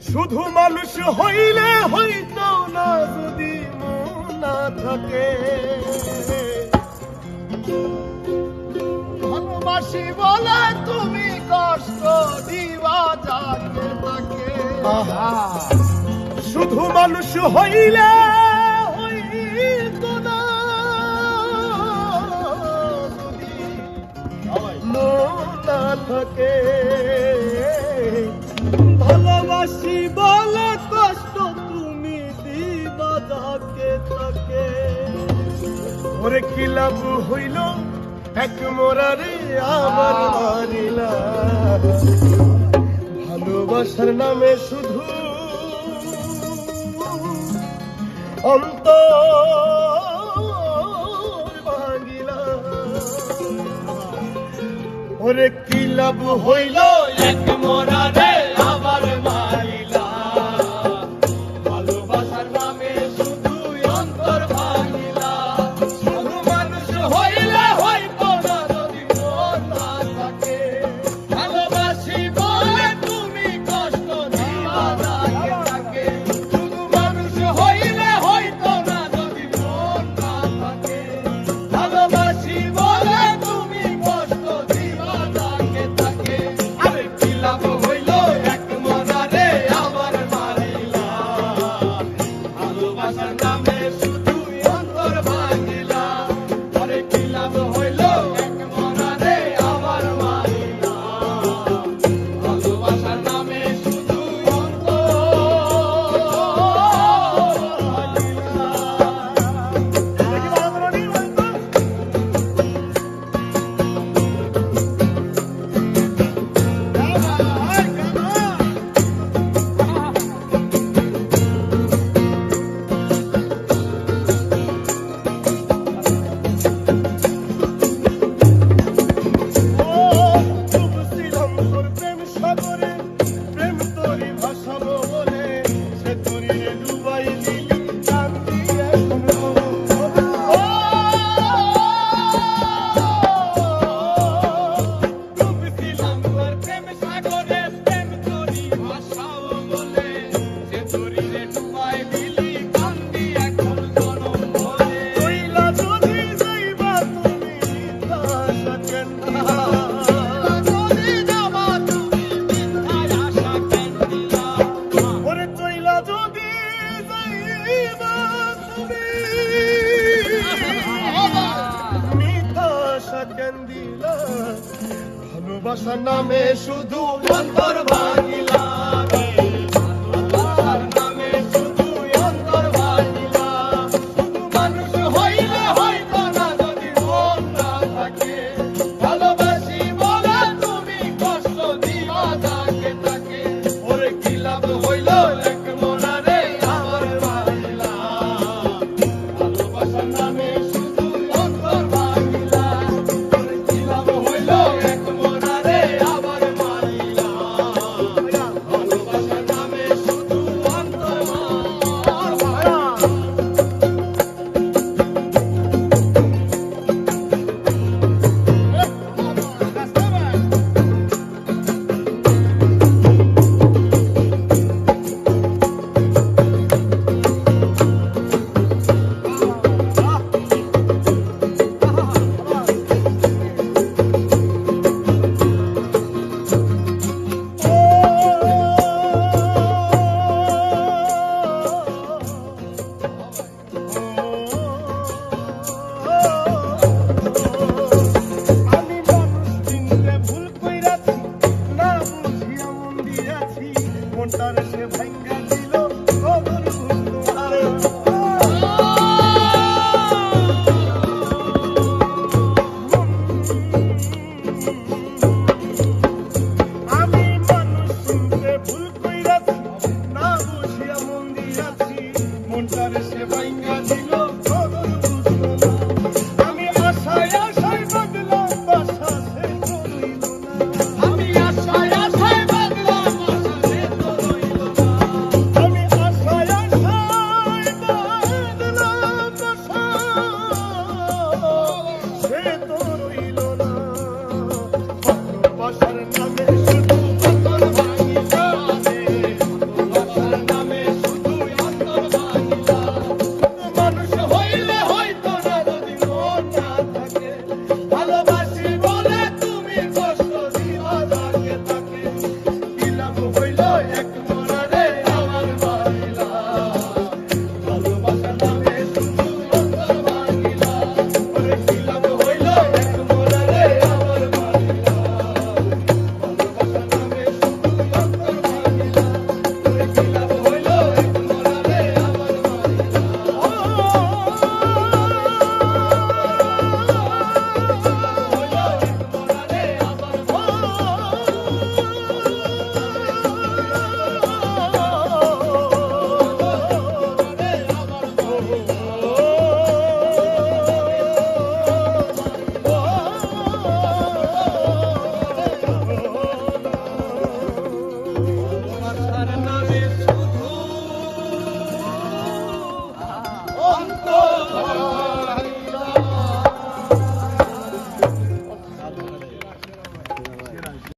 শুধু মানুষ হইলে হইতো না যদি মন না থাকে। ভালোবাসি বলে তুমি কষ্ট দিবা যাকে তাকে। শুধু মানুষ হইলে হইতো না যদি মন না থাকে। ভালোবাসি বলে কষ্ট তুমি দিবা যাকে তাকে। ওরে কি লাভ হইল এক মোরারে আমার মারিলা। ভালোবাসার নামে শুধু অন্তর ভাঙিলা। ওরে কি লাভ হইল এক মোরারে আমার মারিলা। ভালোবাসার নামে শুধু অন্তর ভাঙিলা। শুধু মানুষ হইলে হইতো না যদি মন না থাকে। ভালোবাসি বলে তুমি কষ্ট দিবা যাকে তাকে। শুধু মানুষ হইলে হইতো না যদি মন না থাকে। ভালোবাসি বলে তুমি কষ্ট দিবা যাকে তাকে। আরে কি লাভ হইল এক মরারে আমার মারিলা। ভালোবাসার নামে শুধু অন্তর ভাঙিলা। আরে কি লাভ হইল এক মরারে আমার মারিলা। ভালোবাসার নামে শুধু অন্তর ভালোবাসার নামে শুধু অন্তর ভাঙিলা। ভালোবাসার নামে শুধু অন্তর ভাঙিলা। শুধু মানুষ হইলে হইতো না যদি মন না থাকে। ভালোবাসি বলে তুমি কষ্ট দিবা যাকে তাকে। ওরে কি লাভ হইল এক মরারে আমার মারিলা। ভালোবাসার নামে শুধু অন্তর ভাঙিলা। ওরে কি লাভ হইল এক মরারে আমার মারিলা। ভালোবাসার নামে শুধু অন্তর ভাঙিলা। আমি মানুষ চিনতে ভুল কইরাছি, না বুঝিয়া মন দিয়াছি। মনটারে সে ভাঙ্গা দিল কবর বুঝলো আরে। আমি মানুষ চিনতে ভুল কইরাছি, না বুঝিয়া মন দিয়াছি। মনটারে সে ভাঙ্গা দিল কবর বুঝলো না। আমি আশায় আশায় বাঁধলাম বাসা সে তো রইল না। আমি আশায় আশায় বাঁধলাম বাসা সে তো রইল না। আমি আশায় আশায় বাঁধলাম বাসা সে তো রইল না। ভালোবাসার নামে শুধু অন্তর ভাঙিলা রে। এক